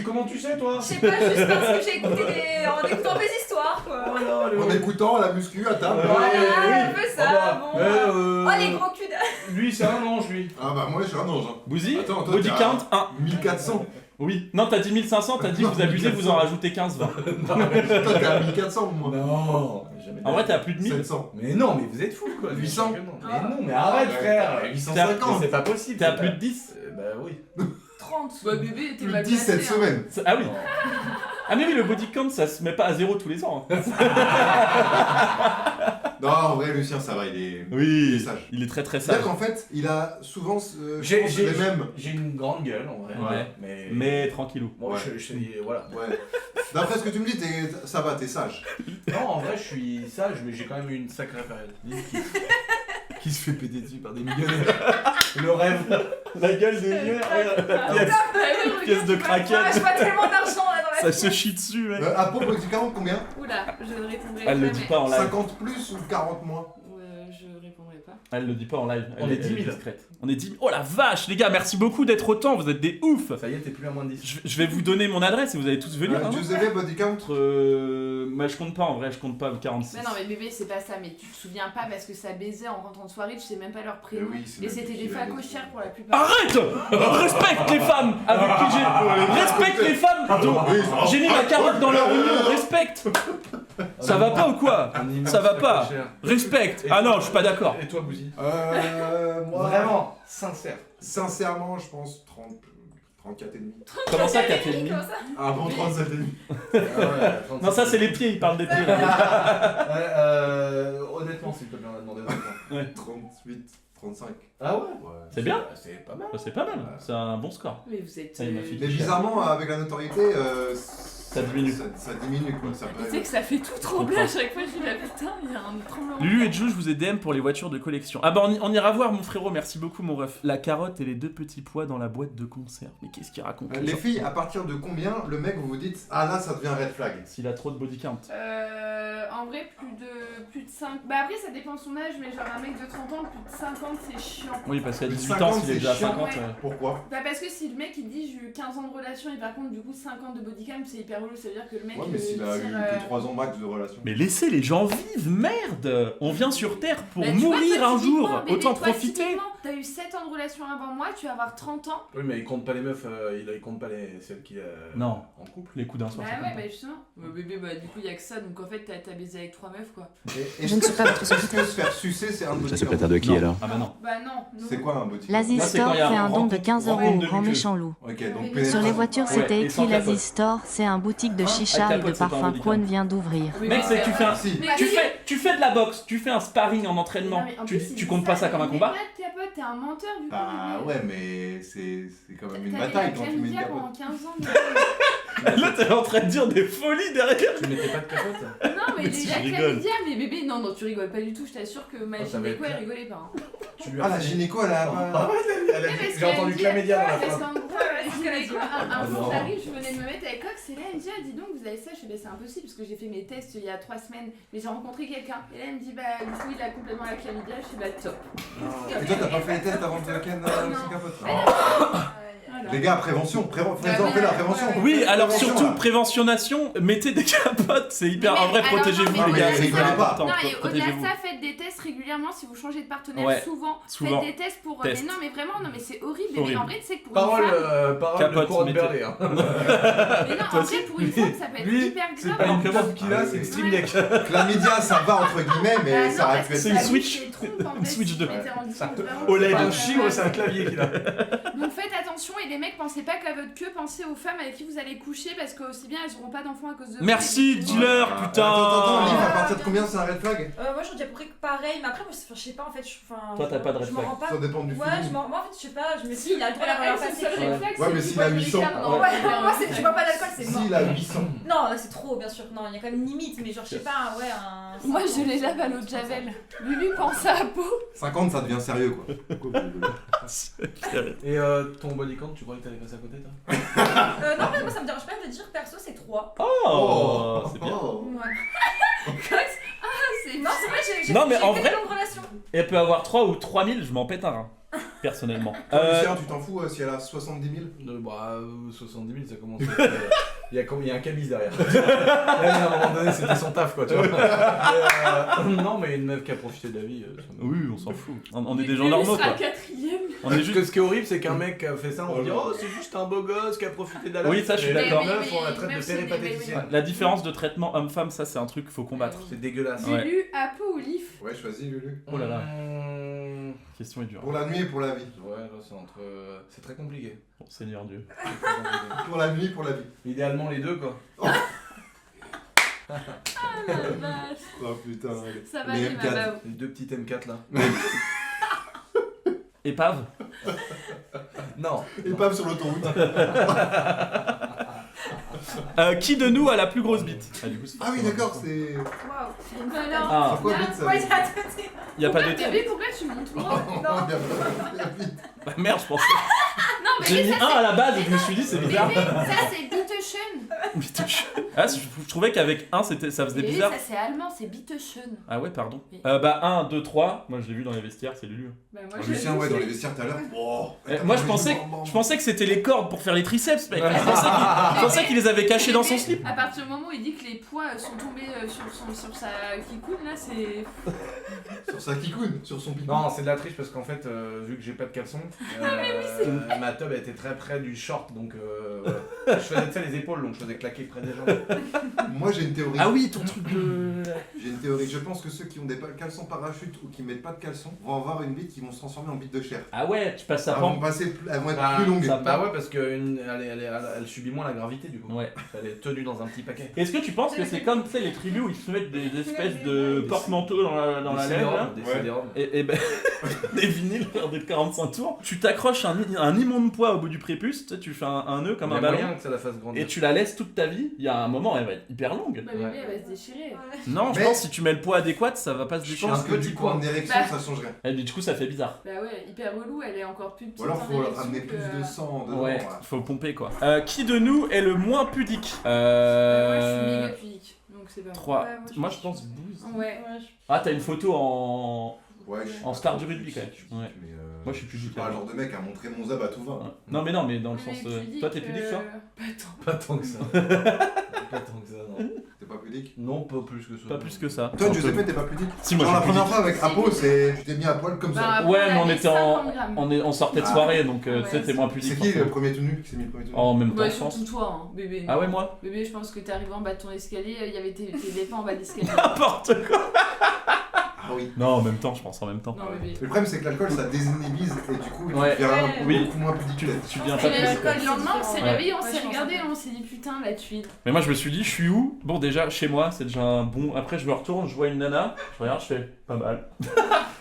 Comment tu sais, toi? Je sais pas, juste parce que j'ai écouté en écoutant des histoires, quoi. Oh En écoutant la muscu à table. Voilà, un peu ça, bon. Oh, Oh, les gros culs de... Lui, c'est un ange, lui. Ah bah moi je suis un ange. Hein. Bouzy, Attends, toi, body t'as- count 1. 1400. Oui. Non, t'as dit 1500, t'as dit vous abusez, vous en rajoutez 15, 20. Toi t'es à 1400 moi. Non, jamais. En vrai, t'es à plus de 1000. 700. Mais non, mais vous êtes fous, quoi. 800. Mais non, mais arrête, frère. 850. C'est pas possible. T'es à plus de 10. Bah oui. 30. Bah bébé, t'es Plus mal 10 cette placé, hein. semaine. Ah oui. Ah mais oui, le body count, ça se met pas à 0 tous les ans. hein. Non, en vrai, Lucien, ça va, il est Oui. sage. Il est très très C'est-à-dire sage. qu'en fait, il a souvent je J'ai pense, les mêmes. j'ai une grande gueule, en vrai. Ouais. Mais. Mais tranquillou. Bon, Ouais. voilà. Ouais. D'après ce que tu me dis, ça va, t'es sage. Non, en vrai, je suis sage, mais j'ai quand même eu une sacrée période. Qui se fait péter dessus par des millionnaires. Le rêve. La gueule des yeux, pièce de Ah, je craquette. vois tellement d'argent là dans la Ça pièce. se chie dessus, mec. À propos du 40, combien Oula, je ne répondrai Elle le jamais. dit pas en live. 50 plus ou 40 moins? Je répondrai pas. Elle le dit pas en live. On est 10 000. discrète. On est 10 000. Oh la vache, les gars, merci beaucoup d'être autant. Vous êtes des oufs. Ça y est, t'es plus à moins de 10. Je vais vous donner mon adresse et vous allez tous venir. Hein. Giuseppe Body Count. Mais je compte pas en vrai, je compte pas le 46. Mais non, mais bébé, c'est pas ça. Mais tu te souviens pas parce que ça baisait en rentrant de soirée, tu sais même pas leur prénom. Mais oui, c'est Et même c'était qui des va facochères pour la plupart. Arrête. Respecte les femmes avec qui j'ai. Respecte les femmes dont j'ai mis ma carotte dans leur union. Respecte. Ça va pas ou quoi? Ça va pas. Respecte. Ah non, je suis pas d'accord. Et toi, Bouzy? Moi, Vraiment, sincère. sincèrement, je pense 34 et demi. Comment ça, 4 Comme ça. Ah bon, 37 et demi. Non, ça c'est les pieds, il parle des pieds. Honnêtement, s'il te plaît, on a demandé honnêtement. 38, 35. Ah ouais? C'est bien. C'est pas mal. C'est pas mal, c'est un bon score. Mais vous êtes. Ça, il m'a fait Mais bizarrement, avec la notoriété, ça diminue. Ça diminue quoi. Ça Tu peut- sais que ça fait tout trembler à chaque fois, je dis là putain, il y a un tremblement. Lulu et Jou, je vous ai DM pour les voitures de collection. Ah bah on ira voir mon frérot, merci beaucoup mon ref. La carotte et les 2 petits pois dans la boîte de conserve. Mais qu'est-ce qu'il raconte Les filles, à partir de combien le mec vous vous dites ah là ça devient red flag? S'il a trop de body count. En vrai, plus de 5. Bah après, ça dépend de son âge, mais genre un mec de 30 ans, plus de 50, c'est chiant. Oui, parce qu'à Plus de 18 ans, 50, s'il est c'est déjà à chiant, 50. ouais. Pourquoi? Bah parce que si le mec il dit j'ai eu 15 ans de relation et par contre du coup 5 ans de bodycam, c'est hyper relou, ça veut dire que le mec Ouais, mais s'il a eu tire, que 3 ans max de relation. Mais laissez les gens vivre, merde. On vient sur Terre pour Bah, tu vois, mourir toi, un typiquement, jour. bébé, Autant toi, profiter. typiquement, T'as eu 7 ans de relation avant moi, tu vas avoir 30 ans. Oui, mais il compte pas les meufs, il compte pas celles qu'il a Non. en couple. Les coups d'un soir. Bah c'est ouais, comme bah justement. Bah bébé, bah du coup il y a que ça, donc en fait t'as baisé avec 3 meufs quoi. Et Je ne suis pas votre secrétaire. se faire sucer, c'est un body La count. secrétaire de qui Non. alors? Ah bah non. Bah non. C'est quoi un body count? L'Asie Là, c'est quand Store il y a fait un un don de rencontre- 15 € rencontre au de grand muqueuse. méchant loup. Ok, donc Sur Sur pénétration. les voitures, Ouais, c'était et sans écrit capote. l'Asie Store, c'est un boutique de Avec chicha et capote, de c'est pas un parfum body Kwon count. vient d'ouvrir. Oui, Mec, mais c'est que tu fais un. Si. Mais Tu fais de la boxe, tu fais un sparring en entraînement. Non, mais en Tu plus, il comptes dit pas ça comme un il combat? met pas de capote, t'es un menteur du coup. Bah bébé. ouais, mais c'est quand même une T'as bataille eu quand la tu mets une chlamydia capote. pendant 15 ans. Là, t'es en train de dire des folies derrière. Tu mettais pas de capote? Non, mais Mais il si, a je rigole. chlamydia, mais bébé, non, tu rigoles pas du tout, je t'assure que ma Ah, ça va gynéco être elle clair. rigolait pas. Hein. Tu lui Ah, la fait- gynéco, elle a Ah pas. ouais, elle a dit- j'ai entendu chlamydia dans la Parce fin. qu'en gros, la gynéco, un jour non. j'arrive, je venais de me mettre avec Cox et là elle me dit ah dis donc vous avez ça, je fais bah c'est impossible parce que j'ai fait mes tests il y a 3 semaines mais j'ai rencontré quelqu'un et là elle me dit bah du coup il a complètement la chlamydia, je suis bah top. Et toi, t'as pas fait les tests avant de ken Non. sans capote? Ah, Les gars, prévention, faites-en la prévention. Oui, alors Prévention, surtout là. préventionnation, mettez des capotes, c'est hyper. Mais En vrai, alors, protégez-vous non, mais les gars, oui, c'est mais hyper c'est important. Non, et au-delà de Protégez-vous. ça, faites des tests régulièrement si vous changez de partenaire. Ouais, Souvent. souvent. Faites des tests pour. Test. Mais non, mais vraiment, non, mais c'est horrible. Horrible. Mais en vrai, tu sais que pour Parole, une femme. parole Capote, de courant de mettez- Berlay. Hein. Mais non, Toi en aussi. vrai, pour une femme, ça peut être Lui, hyper c'est grave. pas une Comment coupe qu'il a, c'est une Stream Ouais. Deck. Chlamydia, ça va entre guillemets, mais Bah ça non, aurait parce pu que être. C'est une ça Switch. lui fait trop, en Une fait, Switch si de- tu mettais en dessous, vraiment, OLED. C'est c'est un pas chigre, grave. c'est un clavier qu'il a. Donc faites attention et les mecs, pensez pas qu'à votre queue, pensez aux femmes avec qui vous allez coucher parce que aussi bien elles auront pas d'enfants à cause de vous. Merci, Et- dealer, putain. Attends, Liv, à partir de combien c'est un red flag? Moi j'en dis à peu près pareil, mais après, moi, je sais pas en fait. Toi, t'as pas de je m'en réflexe. rends pas. Ça dépend du Ouais, feeling. moi en fait, je sais pas, je me dis, il a le droit Alors, d'avoir elle, un c'est le seul passé. réflexe, Ouais, mais c'est s'il a qu'il 800, boit du Ricard, non, Ouais, moi, je bois pas d'alcool, c'est mort. S'il a 800. Non, là c'est trop, bien sûr. Non, il y a quand même une limite, mais genre, je sais pas, ouais, un. Moi je les lave à l'eau de Javel. Lulu pense à la peau. 50, ça devient sérieux quoi. Et ton body count, tu croyais que t'allais passer à côté, toi? Non, mais moi ça me dérange pas de le dire, perso, c'est 3. Oh, c'est bien. Ouais. C'est Non, c'est vrai, j'ai Non, mais j'ai en fait vrai- de longues relations. Et elle peut avoir 3 ou 3000, je m'en pète un rein. Personnellement. Lucien, tu t'en fous si elle a 70 000? Bah, 70 000, ça commence. Il y a un camis derrière. Là, à un moment donné, c'était son taf, quoi, tu vois. Non, mais une meuf qui a profité de la vie. ça me- Oui, on s'en fout. On est des gens normaux, quoi. quatrième. On est juste. Ce qui est horrible, c'est qu'un mec qui a fait ça, on va dire, oh, c'est juste un beau gosse qui a profité de la vie. Oui, ça, je suis Et d'accord. les meufs, on la traite Mais de aussi, mais péripatéticienne. La différence de traitement homme-femme, ça, c'est un truc qu'il faut combattre. C'est dégueulasse. Ouais. Lulu, à peau ou Leaf? Ouais, choisis Lulu. Oh là là. Mmh. La question est dure. Pour la nuit et pour la vie. Ouais, là, c'est entre. C'est très compliqué. Bon, Seigneur Dieu. C'est très compliqué. Pour la nuit, pour la vie. Idéalement, les deux, quoi. Ah la vache. Oh putain, allez. Ça va Les aller, ma M4. bave. Les deux petites M4 là. Épave. Non. Épave sur l'autoroute. Qui de nous a la plus grosse bite? Du coup, c'est Ah oui, d'accord, c'est. Waouh. C'est une valeur. Ah, Pourquoi vite ça Ouais, j'ai attendu. y a pas de. Bébé, pourquoi tu montes Oh, moi? Non. bien vite. Bah, merde, je pensais. Non, mais J'ai mis ça, 1 à la base et je me suis dit, c'est c'est bizarre. bébé, ça c'est Bitteschen. Ah, je trouvais qu'avec 1, ça faisait Bébé, bizarre. ça c'est allemand, c'est Bitteschen. Ah ouais, pardon. Oui. Bah 1, 2, 3. Moi, je l'ai vu dans les vestiaires, c'est Lulu. Bah, moi, Ah, Lucien, ouais, dans les vestiaires tout à l'heure. Oh, Moi, je pensais que c'était les cordes pour faire les triceps, mec. Je pensais qu'il les avait cachés dans son slip. À partir du moment où il dit que les poids sont tombés sur sa kikoun, là c'est. Sur sa kikoun, sur son pico. Non, c'est de la triche parce qu'en fait, vu que j'ai pas de caleçon, ma tub était très près du short donc voilà. Je faisais de ça les épaules donc je faisais claquer près des jambes. Moi, j'ai une théorie. Ah oui, ton truc de. J'ai une théorie. Je pense que ceux qui ont des caleçons parachute ou qui mettent pas de caleçon vont avoir une bite qui vont se transformer en bite de chair. Ah ouais, tu passes ça Elles vont pend. passer, elles vont être Bah, plus longues. ça- Bah ouais parce que elle subit moins la gravité du coup. Ouais. Elle est tenue dans un petit paquet. Est-ce que tu penses que c'est comme, tu sais, les tribus où ils se mettent des espèces de porte-manteaux dans la lèvre là Des Ouais. CD-ROM. et ben, des vinyles des 45 tours, tu t'accroches un immonde poids au bout du prépuce, tu sais, tu fais un nœud comme Il y un a ballon, moyen que ça la fasse grandir. et tu la laisses toute ta vie, il y a un moment, elle va être hyper longue. Bah, bébé, elle va se déchirer. Non, je Mais- pense que si tu mets le poids adéquat, ça va pas se Je déchirer. pense un que petit du coup, poids. en érection, Bah. ça change rien. Et du coup, ça fait bizarre. Bah ouais, hyper relou, elle est encore plus petite. Ou alors, en faut érection ramener que- plus de sang dedans. Ouais, voilà. faut pomper quoi. Qui de nous est le moins pudique? Moi je suis méga pudique, donc c'est pas. 3. Ouais, Moi je pense Bouze. Ouais. Ah, t'as une photo en. Ouais, je suis En pas star trop du rugby, pudique, quand même. Ouais. mais, Moi, je suis Je pudique, suis pas hein. le genre de mec à montrer mon zab à tout va. Non, mais dans le sens. Mais pudique, Toi, t'es pudique, toi Pas tant que ça. Pas tant que ça, non. T'es pas pudique? Non, pas plus que ça. Pas plus que ça. Toi, Giuseppe, t'es pas pudique? Si, moi Genre je la suis première pudique. fois avec Apo, c'est. Tu t'es mis à poil comme ça. Bah, Ouais, après, mais on elle était est en. 50 grammes. On sortait de Ah. soirée, donc tu Ouais, sais, t'es moins pudique. C'est qui le forcément. premier tenu qui s'est mis le premier tenu? Oh, en même temps, Bah, je pense. surtout toi, hein, bébé. Ah ouais, moi Bébé, je pense que t'es arrivé en bas de ton escalier, il y avait tes dépens en bas de l'escalier. N'importe quoi. Ah oui. Non, en même temps, je pense en même temps. Non, bébé. Le problème, c'est que l'alcool, ça désinhibise et du coup, Ouais. tu deviens Ouais. Oui. beaucoup moins pudique. Tu deviens Et pas le pudique. quoi. lendemain, on s'est Ouais. réveillé, on Ouais, s'est je pense regardé, que- on s'est dit putain, la tuile. Mais moi, je me suis dit, je suis où? Bon, déjà, chez moi, c'est déjà un bon. Après, je me retourne, je vois une nana, je regarde, je fais pas mal.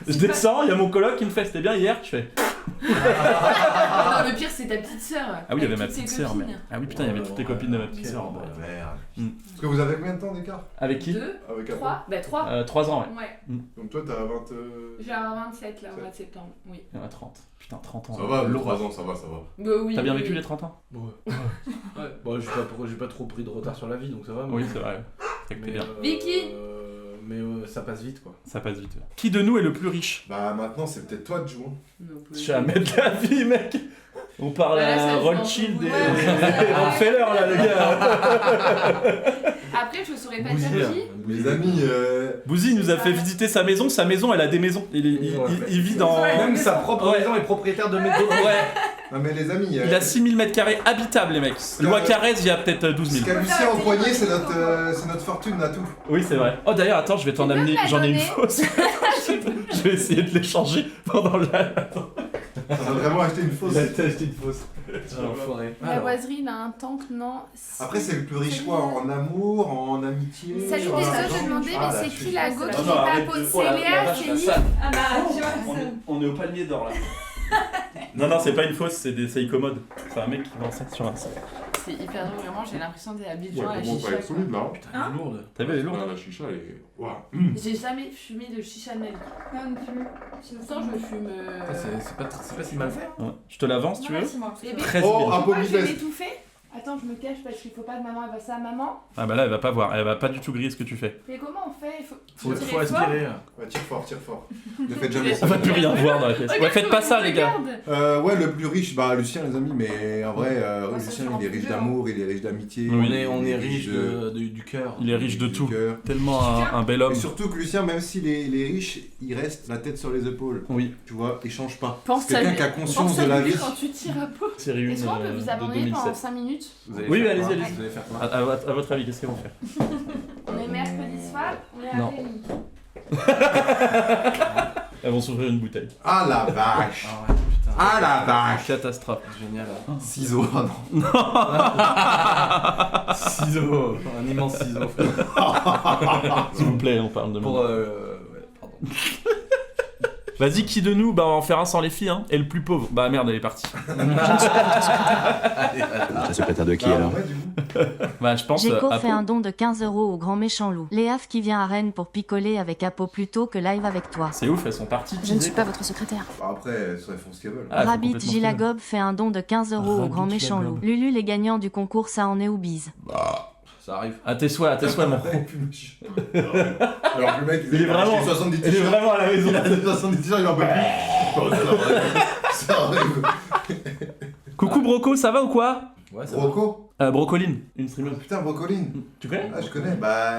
Je descends, il y a mon coloc qui me fait, c'était bien hier, je fais. Non, le pire, c'est ta petite sœur. Ah oui, il y avait ma Avec toutes petite ses sœur, mais. copines. Ah oui, putain, il y avait toutes les copines de ma petite sœur. Bon, la merde. Parce que vous avez combien de temps d'écart? Avec qui? 2, Avec Apo. 3, bah 3. 3 ans, ouais. Ouais, Donc toi, t'as 20. j'ai un 27 là au mois de septembre, oui. Il y en a 30. Putain, 30 ans. Ça va, Lourd. 3 ans, ça va, ça va. Bah oui. T'as bien oui. vécu les 30 ans? Ouais. Ouais. Bon, j'ai pas trop pris de retard sur la vie donc ça va. Oui, c'est vrai. C'est que t'es Mais, bien. Vicky mais ça passe vite quoi. Ça passe vite. Qui de nous est le plus riche? Bah maintenant, c'est peut-être toi de jouer. Non, pas- Jamais de la vie, mec! On parle Là, ça à joue Rothschild dans et tout le monde. Rockefeller là, le gars. Après, je saurais pas Bouzy, dire qui. Les amis, Bouzy nous a fait visiter sa maison. Sa maison, elle a des maisons. Il vit dans. Même sa propre Ouais. maison est propriétaire de métaux. Ouais, non mais les amis, il a 6000 m² habitables, les mecs. Loi Carrez, il y a peut-être 12 ce 000. qu'a Lucien au poignet, c'est notre fortune à tout. Oui, c'est vrai. Oh, d'ailleurs, attends, je vais t'en Tu peux amener. me la J'en ai une donner fausse. Je vais essayer de l'échanger pendant la. On a vraiment acheté une fausse. acheté une fausse. L'enfoiré. La boiserie, il a un tank, non. Après, c'est le plus riche quoi, en amour, en amitié. Salut en les argent. je me demandais, Ah, mais là, c'est je qui suis- la go qui Non, fait non, pas arrête peau de- C'est oh, la Léa, vache, c'est la Yves. salle. Ah bah, tu vois, On est au palmier d'or là. Non, c'est pas une fausse, c'est Icommode. C'est un mec qui vend ça sur un site. C'est hyper drôle, vraiment, j'ai l'impression d'être à Abidjan à la Comment chicha. pas être solide là. Elle est lourde. T'as vu, elle est lourde. La chicha, elle est. Waouh. J'ai jamais fumé de chicha de ma vie. Non, non plus. Pourtant, je fume. C'est pas si mal fait. Ouais. Je te l'avance, tu veux Merci, moi. Bébé, 13 Oh, 000. un moi, peu je vais bifesse. m'étouffer. Attends, je me cache parce qu'il faut pas que maman elle voit ça. Maman, Ah bah là, elle va pas voir. Elle va pas du tout griller ce que tu fais. mais comment on fait Il Faut tirer faut fort. aspirer. Ouais, tire fort, tire fort. Ne faites jamais ça. On va plus rien voir dans la pièce. Ouais, Regarde faites pas comment ça, il les gars. regarde. Ouais, le plus riche, bah Lucien, les amis, mais en vrai, Ouais, ça Lucien, sera il est plus riche dur. d'amour, il est riche d'amitié. Oui. On est riche du cœur. Il est riche de du tout. cœur. Tellement un bel homme. Et surtout que Lucien, même s'il est riche, il reste la tête sur les épaules. Oui, Tu vois, il change pas. Pense C'est quelqu'un à qui a lui. conscience Pense de à la lui vie. quand tu tires à peau. série 1 Est-ce qu'on peut vous de abandonner pendant 2007. 5 minutes Oui, allez-y, allez-y. Vous allez faire quoi À votre avis, qu'est-ce qu'ils vont faire? On est mercredi soir, on est à Non. Rémi. Elles vont s'ouvrir une bouteille. Ah la vache. Ah ouais, putain. Ah la vache. Catastrophe. Génial. Ciseaux, ah non. Ciseau. Un immense ciseau. S'il vous plaît, on parle de Pour moi. ouais, pardon. Vas-y, qui de nous? Bah, on va en faire un sans les filles, hein. Et le plus pauvre. Bah, merde, elle est partie. La secrétaire de qui Ah, alors ouais, du coup. Bah, je pense. Géco Apo. fait un don de 15 € au grand méchant loup. Léaf qui vient à Rennes pour picoler avec Apo plutôt que live avec toi. C'est ouf, elles sont parties. Je ne suis pas votre secrétaire. Bah, après, elles font ce qu'elles veulent. Ah, elles sont Rabbit complètement Gilagob fait un don de 15 € au Rabbit grand méchant loup. Gilagob. Lulu les gagnants du concours ça en est ou bise. Ça arrive. À tes souhaits, mon. Alors que le mec, Il est vraiment- 70 Elle est t-shirts. vraiment à la maison. Il a 70 t-shirts, il en peut plus. Bon, ça arrive. Coucou Broco, ça va ou quoi? Ouais, ça va. Rocco. Brocoline, une streameuse. Putain, Brocoline. Tu connais? Ah, je connais. Bah,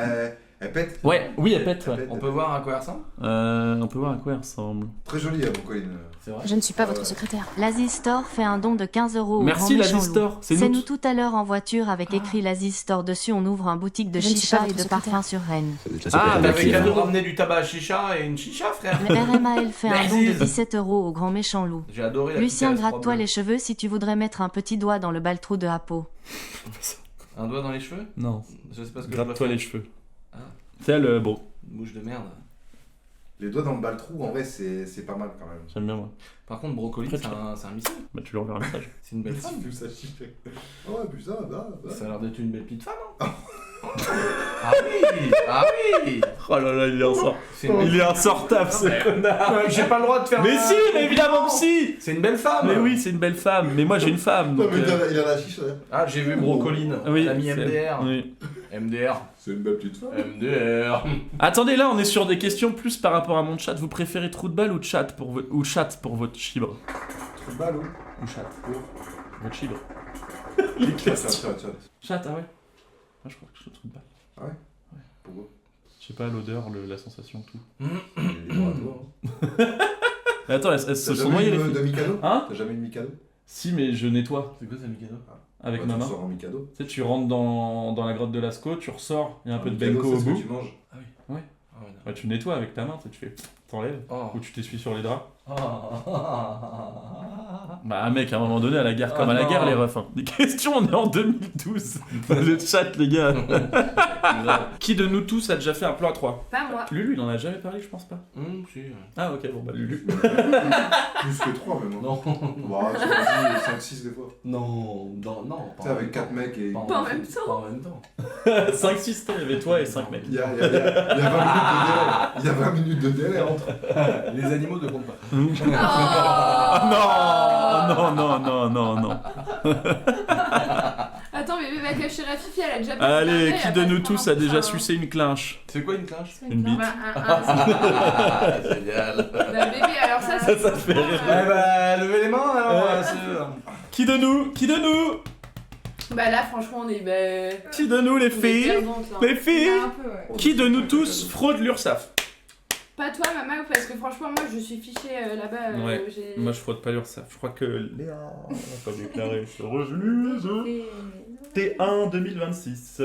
elle pète. Ouais, oui, elle pète, ouais. On peut voir à quoi elle ressemble? On peut voir à quoi elle ressemble. Très jolie, Brocoline. C'est vrai. Je ne suis pas votre secrétaire. L'Aziz Store fait un don de 15 € au Merci grand méchant l'Aziz loup. Store, c'est C'est nous. nous tout à l'heure en voiture avec écrit l'Aziz Store dessus. On ouvre un boutique de Je ne suis chicha pas et votre de parfum secrétaire. sur Rennes. La Ah, secrétaire de avec qui cadeau alors ramener du tabac à chicha et une chicha, frère. Le RMAL fait un don de Merci. 17 € au grand méchant loup. J'ai adoré la Lucien, petite gratte-toi bleue. les cheveux si tu voudrais mettre un petit doigt dans le baltrou de Apo. Un doigt dans les cheveux? Non, Je sais pas ce que je gratte-toi dois les faire. cheveux. Ah. C'est le bon. Une bouche de merde. Les doigts dans le baltrou, en vrai, c'est pas mal quand même. J'aime bien moi. Par contre, Brocoli, Très c'est un missile. Bah, tu lui enverras un message. C'est une belle femme. Plus ça chiffre. Ah ouais, plus ça, bah. Ça a l'air d'être une belle petite femme, hein. Ah oui! Ah oui! Oh là là, il est insortable. C'est une... Il est insortable ce connard. J'ai pas le droit de faire Mais un- si, mais évidemment que si. C'est une belle femme! Mais oui, c'est une belle femme. Mais moi j'ai une femme. Non, Donc, mais il a la chiche, là. Ah, j'ai vu Brocoline. oui, L'ami c'est- MDR. oui. MDR. C'est une belle petite femme. MDR. Attendez, là on est sur des questions plus par rapport à mon chat. Vous préférez trou de balle ou chat pour, chat pour votre chibre? Trou de balle, Ou chat Pour votre chibre. Chat. Chat, ah ouais. Moi je crois que je suis trou de balle. Pourquoi Je sais pas, l'odeur, la sensation, tout. Il est droit à toi. Mais attends, elles se T'as sont jamais noyées les eu filles. de Mikado Hein? T'as jamais eu de Mikado Si, mais je nettoie C'est quoi ça, Mikado? avec Ouais, ma tu main. sors en Mikado. Tu sais, tu rentres dans la grotte de Lascaux, tu ressors, il y a un peu de Mikado, benko c'est au ce que bout. tu manges. Ah Ouais. ouais, Ouais, tu nettoies avec ta main, tu sais, tu fais, t'enlèves, Oh. ou tu t'essuies sur les draps. Oh. Bah mec, à un moment donné, à la guerre comme Ah, à la non. guerre, les refs. Hein. Des questions, on est en 2012. Le chat, les gars. Qui de nous tous a déjà fait un plan à 3? Pas moi. Lulu, il en a jamais parlé, je pense pas. Si. Ah ok, bon bah Lulu. Plus que 3 même. Non. Bah, tu m'as dit 5-6 des fois. Non, non. Tu sais, avec 4 mecs et. Pas en même temps. Pas en même temps. 5-6, il y avait toi et 5 mecs. Il y a 20 minutes de délai. Il y a 20 minutes de délai entre. Les animaux ne comptent pas. Ah non. Attends, bébé va cacher la fifi, elle a déjà pas Allez, fait qui un de verre, nous elle tous va a pas déjà faire un- sucé une clinche? C'est quoi une clinche? Une bite. Bah, Ah, génial. Bah, bébé, alors ça, Ça te fait rire. Eh bah, levez les mains alors. Qui de nous? Qui de nous? Bah là, franchement, on est. Bah... Qui de nous, les on est filles? perdantes, là. Les filles? Ouais, un peu, ouais. Qui de nous tous fraude l'URSSAF? Pas toi, maman, parce que franchement, moi, je suis fichée là-bas. Ouais, j'ai... Moi je fraude pas l'URSSAF. Je crois que Léa n'a pas déclaré ses revenus. T1 2026.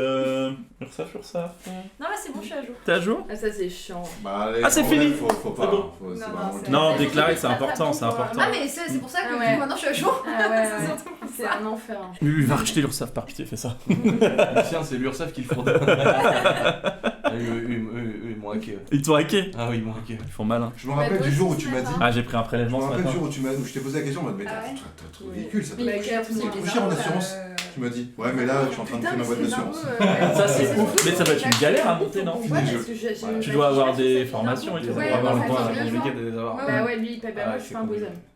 URSSAF. Non, là, c'est bon, je suis à jour. T'es à jour? Ah, ça, c'est chiant. Bah, allez, Ah, c'est en vrai, fini. Faut pas. C'est bon. C'est Non, vraiment non, le c'est- Non, Ouais, déclarer c'est c'est pas important, très c'est bon pour important. Ah, mais c'est pour ça que Ah du ouais. coup, maintenant, je suis à jour. Ah ouais, C'est ouais. surtout pour C'est ça. un enfer. Hein. Lui, va racheter l'URSSAF par pitié, fais ça. Tiens, c'est l'URSSAF qui le fraude. Eux, ils m'ont hacké. Ils t'ont hacké. Ah oui, ils m'ont hacké. Ils font malin. Je me rappelle toi du jour où aussi, tu m'as dit. Ah, j'ai pris un Je me prélèvement ce rappelle matin. du jour où je t'ai posé la question, mais Ah ouais t'as un truc ridicule, ça Mais doit il y a ça coûte cher en assurance. Tu m'as dit, ouais, mais là, je suis en train de créer ma boîte d'assurance. Ça, c'est ouf. Mais ça va être une galère à monter, non? Ouais, Fini le parce jeu. que j'ai Tu dois avoir des formations et tout. Ouais, Pour avoir le ouais, droit à ouais, la ouais. Wikipédia de les avoir. Bah ouais, lui, il paie pas, Ah, moi, je c'est suis pas un compliqué. beau homme.